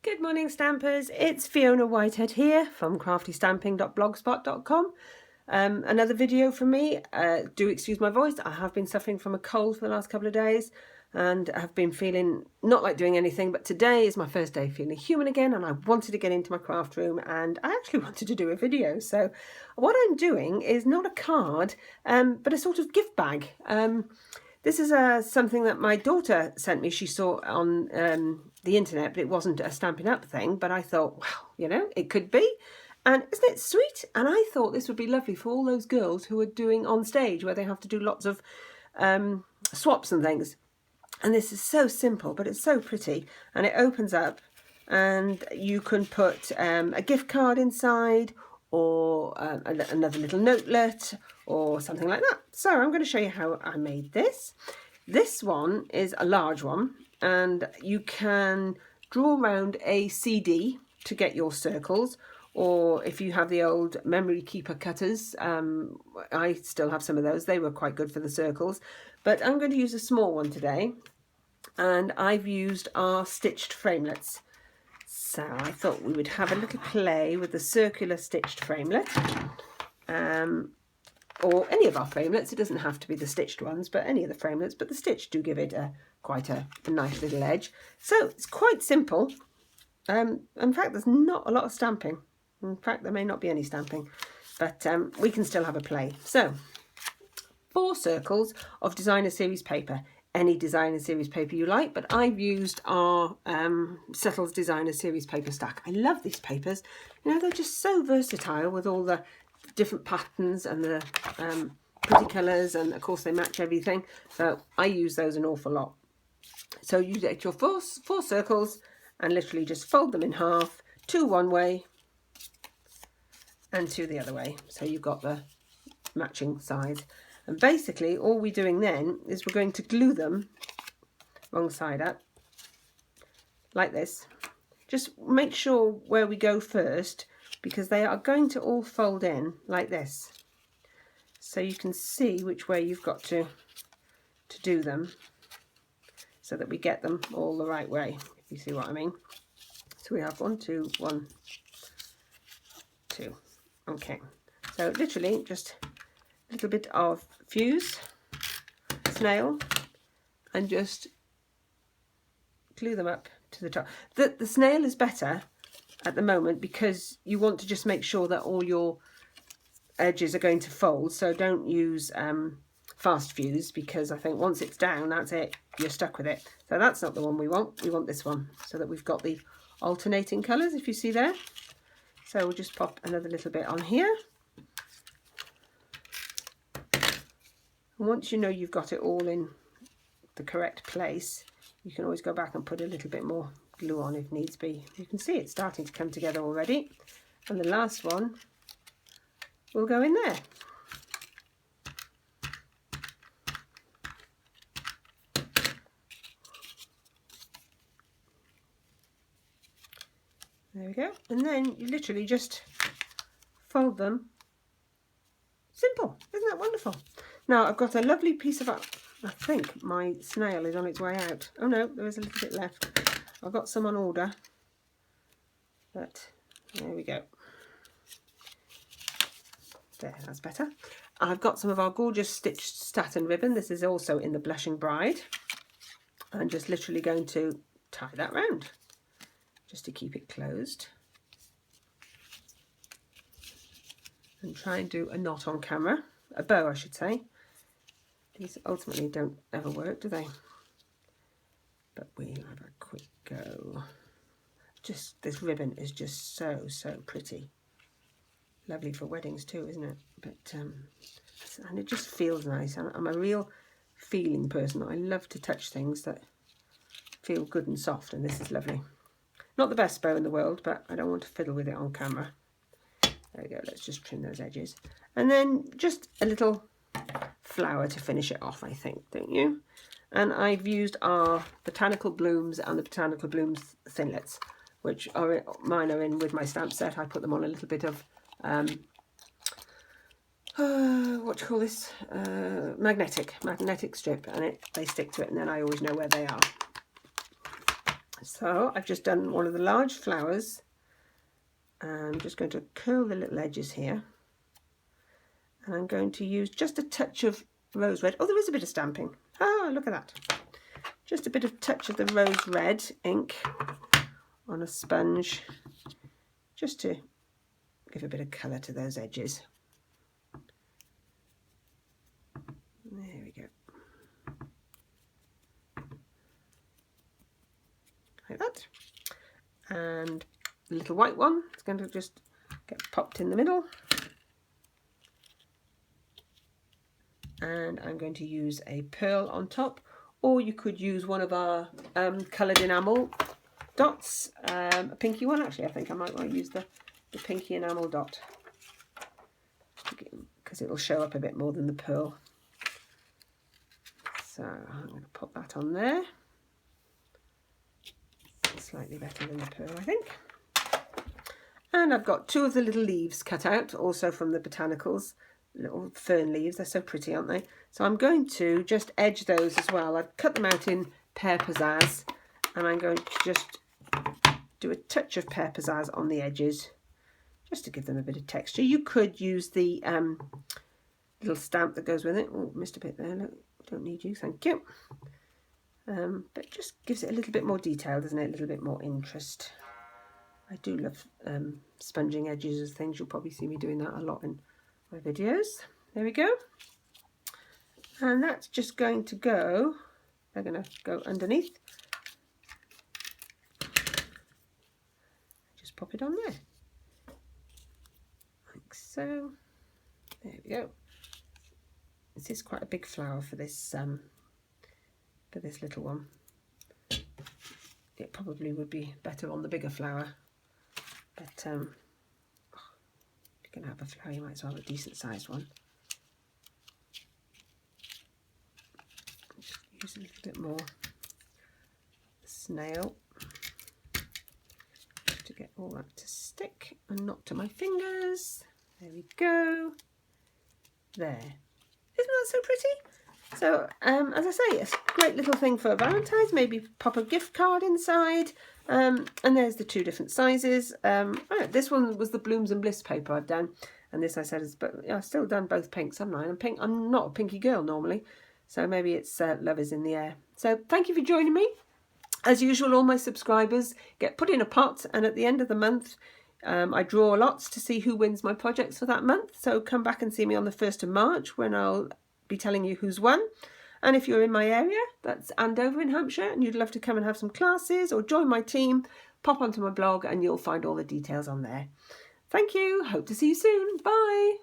Good morning, Stampers. It's Fiona Whitehead here from craftystamping.blogspot.com. Another video from me. Do excuse my voice. I have been suffering from a cold for the last couple of days and have been feeling not like doing anything, but today is my first day feeling human again, and I wanted to get into my craft room and I actually wanted to do a video. So what I'm doing is not a card, but a sort of gift bag. This is something that my daughter sent me. She saw on the internet, but it wasn't a Stampin' Up thing. But I thought, well, you know, it could be. And isn't it sweet? And I thought this would be lovely for all those girls who are doing on stage where they have to do lots of swaps and things. And this is so simple, but it's so pretty. And it opens up and you can put a gift card inside, or another little notelet or something like that. So I'm going to show you how I made this. This one is a large one, and you can draw around a CD to get your circles, or if you have the old memory keeper cutters, I still have some of those. They were quite good for the circles, but I'm going to use a small one today, and I've used our stitched framelets. So I thought we would have a little play with the circular stitched framelit, or any of our framelets. It doesn't have to be the stitched ones, but any of the framelets, but the stitched do give it quite a nice little edge. So it's quite simple. In fact, there's not a lot of stamping. In fact, there may not be any stamping, but we can still have a play. So 4 circles of designer series paper. Any designer series paper you like, but I've used our Settles designer series paper stack. I love these papers. You know, they're just so versatile with all the different patterns and the pretty colours, and of course they match everything. So I use those an awful lot. So you get your four circles and literally just fold them in half, 2 one way and 2 the other way. So you've got the matching sides. And basically all we're doing then is we're going to glue them wrong side up like this. Just make sure where we go first, because they are going to all fold in like this. So you can see which way you've got to do them, so that we get them all the right way, if you see what I mean. So we have 1, 2, 1, 2. Okay, so literally just a little bit of fuse, snail, and just glue them up to the top. The snail is better at the moment because you want to just make sure that all your edges are going to fold. So don't use fast fuse, because I think once it's down, that's it, you're stuck with it. So that's not the one we want. We want this one, so that we've got the alternating colours, if you see there. So we'll just pop another little bit on here. Once you know you've got it all in the correct place, you can always go back and put a little bit more glue on if needs be. You can see it's starting to come together already, and the last one will go in there. There we go, and then you literally just fold them. Simple, isn't that wonderful? Now I've got a lovely piece of, I think my snail is on its way out. Oh no, there is a little bit left. I've got some on order, but there we go. There, that's better. I've got some of our gorgeous stitched satin ribbon. This is also in the Blushing Bride. I'm just literally going to tie that round, just to keep it closed. And try and do a knot on camera, a bow I should say. These ultimately don't ever work, do they? But we'll have a quick go. Just, this ribbon is just so pretty. Lovely for weddings too, isn't it? But and it just feels nice. I'm a real feeling person. I love to touch things that feel good and soft, and this is lovely. Not the best bow in the world, but I don't want to fiddle with it on camera. There we go, let's just trim those edges. And then just a little flower to finish it off, I think, don't you? And I've used our Botanical Blooms and the Botanical Blooms Thinlets, which are, mine are in with my stamp set. I put them on a little bit of, what do you call this? Magnetic strip, and they stick to it, and then I always know where they are. So I've just done one of the large flowers. I'm just going to curl the little edges here. And I'm going to use just a touch of rose red. Oh, there is a bit of stamping. Oh, look at that. Just a bit of touch of the rose red ink on a sponge, just to give a bit of colour to those edges. There we go. Like that. And the little white one is going to just get popped in the middle. And I'm going to use a pearl on top, or you could use one of our coloured enamel dots, a pinky one. Actually, I think I might want to use the pinky enamel dot, because it'll show up a bit more than the pearl. So I'm going to put that on there. Slightly better than the pearl, I think. And I've got two of the little leaves cut out, also from the botanicals. Little fern leaves, they're so pretty, aren't they? So I'm going to just edge those as well. I've cut them out in pear pizzazz, and I'm going to just do a touch of pear pizzazz on the edges, just to give them a bit of texture. You could use the little stamp that goes with it. Oh, missed a bit there. Look, don't need you, thank you. But just gives it a little bit more detail, doesn't it? A little bit more interest. I do love sponging edges of things. You'll probably see me doing that a lot in my videos. There we go. And that's just going to go, they're going to go underneath. Just pop it on there. Like so. There we go. This is quite a big flower for this little one. It probably would be better on the bigger flower, but if you're going to have a flower, you might as well have a decent sized one. Just use a little bit more snail to get all that to stick and not to my fingers. There we go. There. Isn't that so pretty? So, as I say, it's a great little thing for Valentine's. Maybe pop a gift card inside. And there's the two different sizes. This one was the Blooms and Bliss paper I've done. And this I said is, but I've still done both pinks, haven't I? And pink, I'm not a pinky girl normally. So maybe it's love is in the air. So thank you for joining me. As usual, all my subscribers get put in a pot. And at the end of the month, I draw lots to see who wins my projects for that month. So come back and see me on the 1st of March when I'll be telling you who's won. And if you're in my area, that's Andover in Hampshire, and you'd love to come and have some classes or join my team, pop onto my blog and you'll find all the details on there. Thank you. Hope to see you soon. Bye.